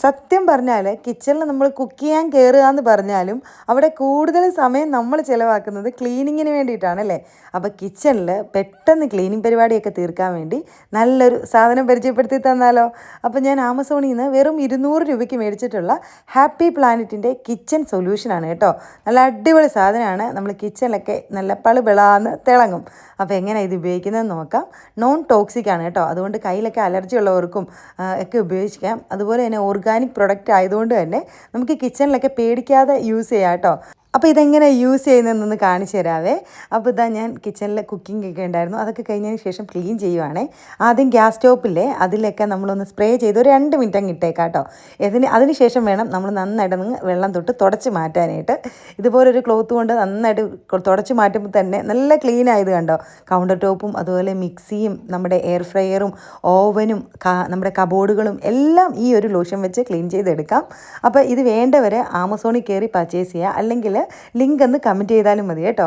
സത്യം പറഞ്ഞാൽ കിച്ചണിൽ നമ്മൾ കുക്ക് ചെയ്യാൻ കയറുക എന്ന് പറഞ്ഞാലും അവിടെ കൂടുതൽ സമയം നമ്മൾ ചിലവാക്കുന്നത് ക്ലീനിങ്ങിന് വേണ്ടിയിട്ടാണ് അല്ലേ. അപ്പോൾ കിച്ചണിൽ പെട്ടെന്ന് ക്ലീനിങ് പരിപാടിയൊക്കെ തീർക്കാൻ വേണ്ടി നല്ലൊരു സാധനം പരിചയപ്പെടുത്തി തന്നാലോ. അപ്പോൾ ഞാൻ ആമസോണിൽ നിന്ന് വെറും 200 രൂപയ്ക്ക് മേടിച്ചിട്ടുള്ള ഹാപ്പി പ്ലാനറ്റിൻ്റെ കിച്ചൺ സൊല്യൂഷനാണ് കേട്ടോ. നല്ല അടിപൊളി സാധനമാണ്. നമ്മൾ കിച്ചണിലൊക്കെ നല്ല പളുപിളാന്ന് തിളങ്ങും. അപ്പോൾ എങ്ങനെ ഇത് ഉപയോഗിക്കുന്നതെന്ന് നോക്കാം. നോൺ ടോക്സിക് ആണ് കേട്ടോ, അതുകൊണ്ട് കയ്യിലൊക്കെ അലർജി ഉള്ളവർക്കും ഒക്കെ ഉപയോഗിക്കാം. അതുപോലെ തന്നെ ഓർഗാനിക് പ്രൊഡക്റ്റ് ആയതുകൊണ്ട് തന്നെ നമുക്ക് കിച്ചണിലൊക്കെ പേടിക്കാതെ യൂസ് ചെയ്യാം കേട്ടോ. അപ്പോൾ ഇതെങ്ങനെ യൂസ് ചെയ്യുന്നതെന്നൊന്ന് കാണിച്ചു തരാവേ. അപ്പോൾ ഇതാ ഞാൻ കിച്ചണിൽ കുക്കിംഗ് ഒക്കെ ഉണ്ടായിരുന്നു, അതൊക്കെ കഴിഞ്ഞതിന് ശേഷം ക്ലീൻ ചെയ്യുവാണേ. ആദ്യം ഗ്യാസ് സ്റ്റോപ്പില്ലേ അതിലൊക്കെ നമ്മളൊന്ന് സ്പ്രേ ചെയ്ത് ഒരു 2 മിനിറ്റ് അങ്ങ് ഇട്ടേക്കാം കേട്ടോ. അതിന് ശേഷം വേണം നമ്മൾ നന്നായിട്ട് വെള്ളം തൊട്ട് തുടച്ച് മാറ്റാനായിട്ട്. ഇതുപോലൊരു ക്ലോത്ത് കൊണ്ട് നന്നായിട്ട് തുടച്ച് മാറ്റുമ്പോൾ തന്നെ നല്ല ക്ലീൻ ആയത് കണ്ടോ. കൗണ്ടർ ടോപ്പും അതുപോലെ മിക്സിയും നമ്മുടെ എയർ ഫ്രയറും ഓവനും നമ്മുടെ കബോർഡുകളും എല്ലാം ഈ ഒരു ലോഷൻ വെച്ച് ക്ലീൻ ചെയ്തെടുക്കാം. അപ്പോൾ ഇത് വേണ്ടവരെ ആമസോണിൽ കയറി പർച്ചേസ് ചെയ്യുക, അല്ലെങ്കിൽ ലിങ്ക് ഒന്ന് കമൻറ്റ് ചെയ്താലും മതി കേട്ടോ.